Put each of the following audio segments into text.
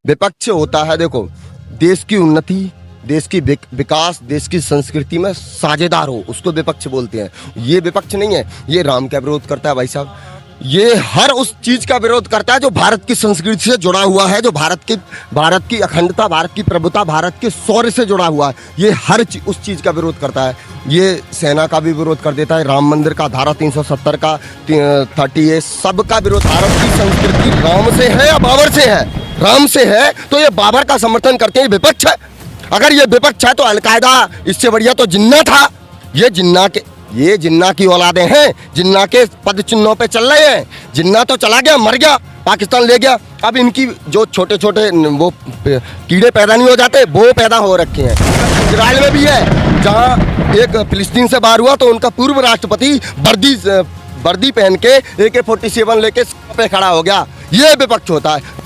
विपक्ष होता है, देखो, देश की उन्नति, देश की विकास, देश की संस्कृति में साझेदार हो, उसको विपक्ष बोलते हैं। ये विपक्ष नहीं है, ये राम का विरोध करता है भाई साहब। ये हर उस चीज का विरोध करता है जो भारत की संस्कृति से जुड़ा हुआ है, जो भारत की अखंडता, भारत की प्रभुता, भारत के शौर्य से जुड़ा हुआ है। ये हर उस चीज का विरोध करता है। ये सेना का भी विरोध कर देता है, राम मंदिर का, धारा 370 का, 30A, सब का विरोध। भारत की संस्कृति राम से है या बाबर से है? राम से है, तो ये बाबर का समर्थन करते हैं, विपक्ष है। अगर ये विपक्ष है तो अलकायदा इससे बढ़िया तो जिन्ना था। ये जिन्ना की औलादें हैं, जिन्ना के पद चिन्हों पे चल रहे हैं। जिन्ना तो चला गया, मर गया, पाकिस्तान ले गया। अब इनकी जो छोटे छोटे वो कीड़े पैदा नहीं हो जाते, वो पैदा हो रखे हैं। इजराइल में भी है, जहाँ एक फिलिस्तीन से बाहर हुआ तो उनका पूर्व राष्ट्रपति वर्दी पहन के AK-47 लेके पे खड़ा हो गया। ये विपक्ष होता है।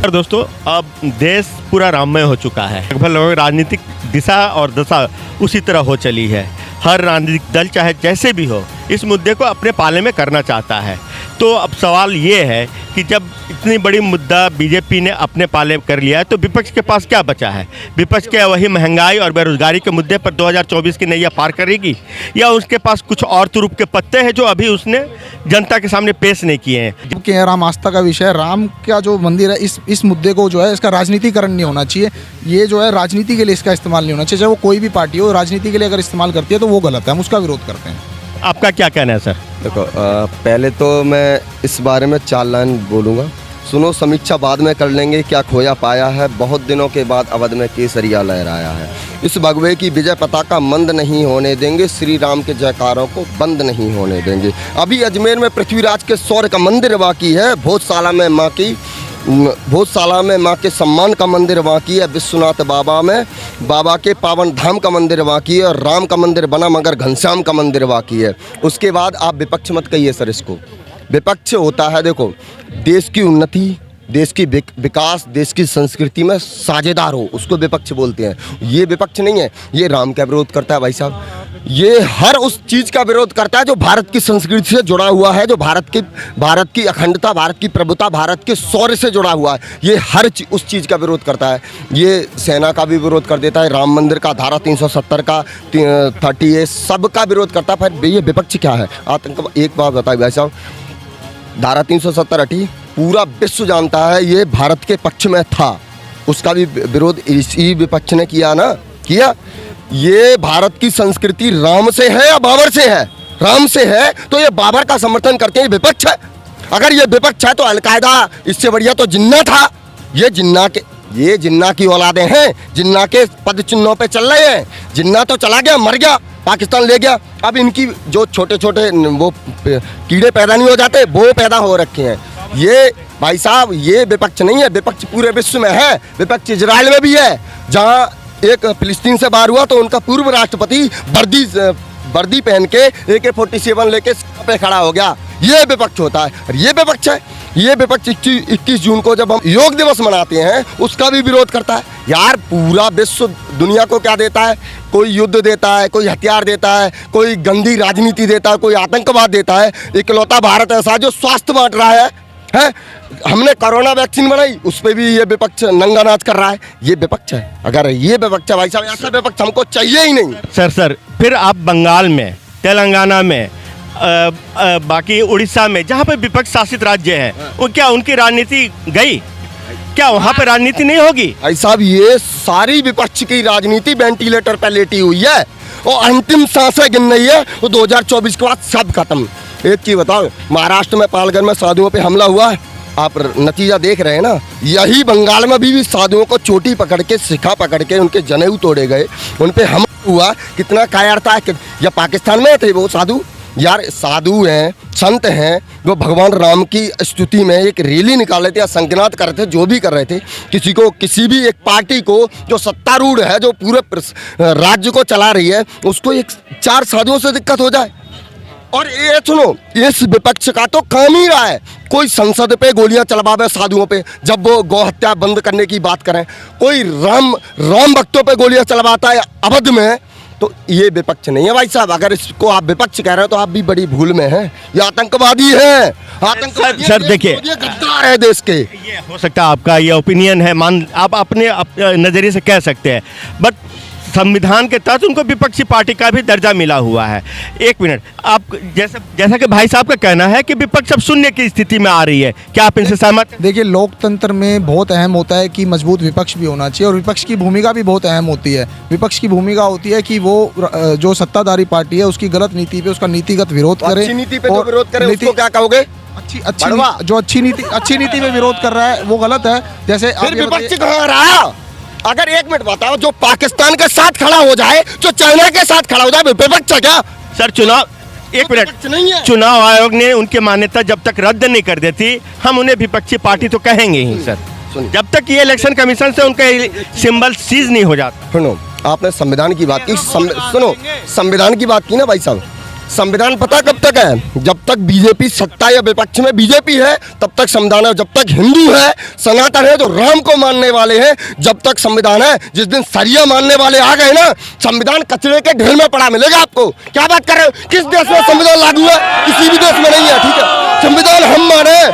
दोस्तों, अब देश पूरा राममय हो चुका है। लगभग राजनीतिक दिशा और दशा उसी तरह हो चली है। हर राजनीतिक दल चाहे जैसे भी हो, इस मुद्दे को अपने पाले में करना चाहता है। तो अब सवाल ये है कि जब इतनी बड़ी मुद्दा बीजेपी ने अपने पाले कर लिया है तो विपक्ष के पास क्या बचा है? विपक्ष के वही महंगाई और बेरोजगारी के मुद्दे पर 2024 की नैया पार करेगी, या उसके पास कुछ और तुरुप के पत्ते हैं जो अभी उसने जनता के सामने पेश नहीं किए हैं? कि राम आस्था का विषय, राम का जो मंदिर है, इस मुद्दे को जो है इसका राजनीतिकरण नहीं होना चाहिए। ये जो है राजनीति के लिए इसका इस्तेमाल नहीं होना चाहिए। चाहे वो कोई भी पार्टी हो, राजनीति के लिए अगर इस्तेमाल करती है तो वो गलत है, हम उसका विरोध करते हैं। आपका क्या कहना है सर? देखो, पहले तो मैं इस बारे में 4 लाइन बोलूँगा। सुनो, समीक्षा बाद में कर लेंगे, क्या खोया पाया है, बहुत दिनों के बाद अवध में केसरिया लहराया है। इस भगवे की विजय पताका मंद नहीं होने देंगे, श्री राम के जयकारों को बंद नहीं होने देंगे। अभी अजमेर में पृथ्वीराज के शौर्य का मंदिर बाकी है, भोजशाला में माँ के सम्मान का मंदिर बाकी है, विश्वनाथ बाबा के पावन धाम का मंदिर बाकी है, और राम का मंदिर बना मगर घनश्याम का मंदिर बाकी है। उसके बाद आप विपक्ष मत कहिए सर इसको। विपक्ष होता है, देखो, देश की उन्नति, देश की विकास, देश की संस्कृति में साझेदार हो, उसको विपक्ष बोलते हैं। ये विपक्ष नहीं है, ये राम का विरोध करता है भाई साहब। ये हर उस चीज का विरोध करता है जो भारत की संस्कृति से जुड़ा हुआ है, जो भारत की अखंडता, भारत की प्रभुता, भारत के शौर्य से जुड़ा हुआ है। ये हर उस चीज का विरोध करता है। ये सेना का भी विरोध कर देता है, राम मंदिर का, धारा 370 का, 30A, सब का विरोध करता है। फिर ये विपक्ष क्या है? आतंकवाद। एक बात बताइए भाई साहब, धारा 370 हटी, पूरा विश्व जानता है ये भारत के पक्ष में था, उसका भी विरोध इसी विपक्ष ने किया ना, किया। ये भारत की संस्कृति राम से है या बाबर से है? राम से है, तो ये बाबर का समर्थन करते हैं, विपक्ष है। अगर ये विपक्ष है तो अलकायदा इससे बढ़िया तो जिन्ना था। ये जिन्ना की औलादें हैं, जिन्ना के पद चिन्हों पे चल रहे हैं। जिन्ना तो चला गया, मर गया, पाकिस्तान ले गया। अब इनकी जो छोटे छोटे वो कीड़े पैदा नहीं हो जाते, वो पैदा हो रखे हैं। ये भाई साहब, ये विपक्ष नहीं है, विपक्ष पूरे विश्व में है। विपक्ष इजराइल में भी है, जहाँ एक फिलिस्तीन से बाहर हुआ तो उनका पूर्व राष्ट्रपति वर्दी पहन के AK-47 लेके पे खड़ा हो गया। ये विपक्ष होता है, और ये विपक्ष है। ये विपक्ष 21 जून को जब हम योग दिवस मनाते हैं, उसका भी विरोध करता है। यार, पूरा विश्व दुनिया को क्या देता है? कोई युद्ध देता है, कोई हथियार देता है, कोई गंदी राजनीति देता है, कोई आतंकवाद देता है। इकलौता भारत ऐसा जो स्वास्थ्य बांट रहा है। हमने कोरोना वैक्सीन बनाई, उस पर भी ये विपक्ष नंगा नाच कर रहा है। ये विपक्ष है। अगर ये विपक्ष है भाई साहब, ऐसा विपक्ष हमको चाहिए ही नहीं। सर फिर आप बंगाल में, तेलंगाना में, बाकी उड़ीसा में, जहाँ पे विपक्ष शासित राज्य हैं, वो क्या उनकी राजनीति गई? क्या वहाँ पे राजनीति नहीं होगी? भाई साहब, ये सारी विपक्ष की राजनीति वेंटिलेटर पर लेटी हुई है और अंतिम सांसें गिन रही है। वो 2024 के बाद सब खत्म। एक चीज बताओ, महाराष्ट्र में पालघर में साधुओं पे हमला हुआ है, आप नतीजा देख रहे हैं ना। यही बंगाल में भी साधुओं को चोटी पकड़ के, सिखा पकड़ के उनके जनेऊ तोड़े गए, उन पे हमला हुआ। कितना कायरता है। या पाकिस्तान में थे वो साधु? यार, साधु हैं, संत हैं, वो भगवान राम की स्तुति में एक रैली निकाल रहे थे या संज्ञात कर रहे थे, जो भी कर रहे थे। किसी भी एक पार्टी को जो सत्तारूढ़ है, जो पूरे राज्य को चला रही है, उसको एक 4 साधुओं से दिक्कत हो जाए। और ये सुनो, इस विपक्ष का तो काम ही रहा है, कोई संसद पे गोलियां चलवावे साधुओं पे, जब वो गौ हत्या बंद करने की बात करें। कोई राम भक्तों पे गोलियां चलवाता है अवध में, तो ये विपक्ष नहीं है भाई साहब। अगर इसको आप विपक्ष कह रहे हो तो आप भी बड़ी भूल में हैं। ये आतंकवादी हैं। आतंकवादी सर, देखिए। गद्दार है देश के। ये हो सकता है आपका ये ओपिनियन है, मान आप अपने नज़रिए से कह सकते हैं, बट संविधान के तहत उनको विपक्षी पार्टी का भी दर्जा मिला हुआ है। एक मिनट, आप जैसा कि भाई साहब का कहना है कि विपक्ष अब शून्य की स्थिति में आ रही है, क्या आप इनसे सहमत हैं? देखिए, लोकतंत्र में बहुत अहम होता है कि मजबूत विपक्ष भी होना चाहिए और विपक्ष की भूमिका भी बहुत अहम होती है। विपक्ष की भूमिका होती है कि वो जो सत्ताधारी पार्टी है उसकी गलत नीति पे उसका नीतिगत विरोध करे। अच्छी नीति पे जो और विरोध करे नीति- उसको क्या कहोगे? अच्छी नीति में विरोध कर रहा है वो गलत है। जैसे आप फिर ये विपक्ष बताइए- कहाँ रहा? अगर एक मिनट बताओ, जो पाकिस्तान के साथ खड़ा हो जाए, जो चाइना के साथ खड़ा हो जाए, विपक्ष है क्या? सर चुनाव, एक विपक्ष नहीं मिनट, है। चुनाव आयोग ने उनकी मान्यता जब तक रद्द नहीं कर देती, हम उन्हें विपक्षी पार्टी तो कहेंगे ही सर, सुनिए। जब तक ये इलेक्शन कमीशन से उनका सिंबल सीज नहीं हो जाता। सुनो, आपने संविधान की बात की, सुनो, संविधान की बात की ना भाई साहब। संविधान पता कब तक है? जब तक बीजेपी सत्ता या विपक्ष में बीजेपी है तब तक संविधान है। जब तक हिंदू है, सनातन है, जो राम को मानने वाले हैं, जब तक संविधान है। जिस दिन सरिया मानने वाले आ गए ना, संविधान कचरे के ढेर में पड़ा मिलेगा आपको। क्या बात कर रहे हो? किस देश में संविधान लागू है? किसी भी देश में नहीं है। ठीक है, संविधान हम माने।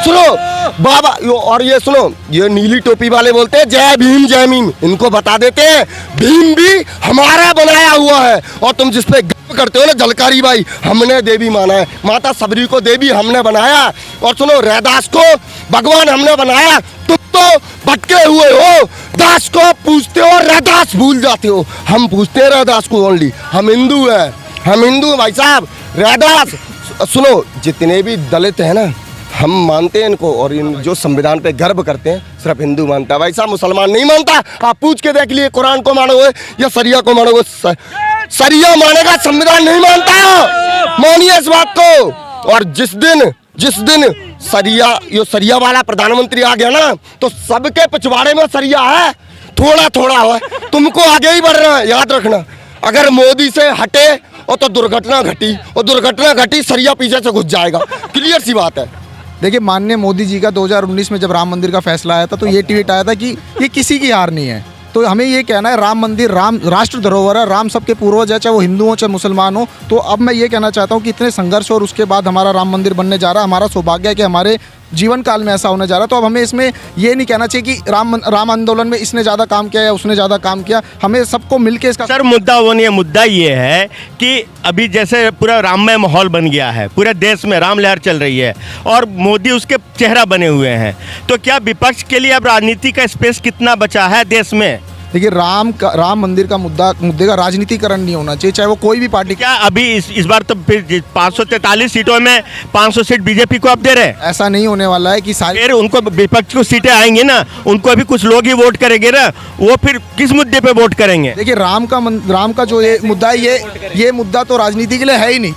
सुनो बाबा, और ये सुनो, ये नीली टोपी वाले बोलते हैं जय भीम जय भीम, इनको बता देते हैं भीम भी हमारा बनाया हुआ है। और तुम जिसपे गर्व करते हो ना, झलकारी बाई, हमने देवी माना है। माता सबरी को देवी हमने बनाया। और सुनो, रैदास को भगवान हमने बनाया। तुम तो भटके हुए हो, दास को पूछते हो, रैदास भूल जाते हो। हम पूछते हैं रैदास को ओनली। हम हिंदू है, हम हिंदू भाई साहब। रैदास सुनो, जितने भी दलित है ना, हम मानते हैं इनको, और इन जो संविधान पे गर्व करते हैं सिर्फ हिंदू मानता है भाई साहब, मुसलमान नहीं मानता। आप पूछ के देख लिए, कुरान को मानोगे या सरिया को मानोगे? सरिया मानेगा, संविधान नहीं मानता। मानिए इस बात को। और जिस दिन सरिया वाला प्रधानमंत्री आ गया ना, तो सबके पिछवाड़े में सरिया है, थोड़ा थोड़ा है। तुमको आगे ही बढ़ना है, याद रखना। अगर मोदी से हटे और तो दुर्घटना घटी, और दुर्घटना घटी, सरिया पीछे से घुस जाएगा। क्लियर सी बात है। देखिए, माननीय मोदी जी का 2019 में जब राम मंदिर का फैसला आया था तो ये ट्वीट आया था कि ये किसी की हार नहीं है। तो हमें ये कहना है, राम मंदिर, राम राष्ट्र धरोहर है, राम सबके पूर्वज है, चाहे वो हिंदू हो चाहे मुसलमान हो। तो अब मैं ये कहना चाहता हूँ कि इतने संघर्ष और उसके बाद हमारा राम मंदिर बनने जा रहा है। हमारा सौभाग्य है कि हमारे जीवन काल में ऐसा होने जा रहा है। तो अब हमें इसमें ये नहीं कहना चाहिए कि राम आंदोलन में इसने ज़्यादा काम किया या उसने ज़्यादा काम किया। हमें सबको मिलकर इसका सर मुद्दा वो नहीं है, मुद्दा ये है कि अभी जैसे पूरा राममय माहौल बन गया है, पूरे देश में राम लहर चल रही है और मोदी उसके चेहरा बने हुए हैं, तो क्या विपक्ष के लिए अब राजनीति का स्पेस कितना बचा है देश में? देखिए, राम मंदिर का मुद्दे का राजनीतिकरण नहीं होना चाहिए, चाहे वो कोई भी पार्टी। क्या अभी इस बार तो फिर 543 सीटों में 500 सीट बीजेपी को अब दे रहे हैं? ऐसा नहीं होने वाला है कि सारी, फिर उनको विपक्ष को सीटें आएंगी ना, उनको अभी कुछ लोग ही वोट करेंगे ना, वो फिर किस मुद्दे पे वोट करेंगे? देखिए, राम का जो ये मुद्दा है, ये मुद्दा तो राजनीति के लिए है ही नहीं।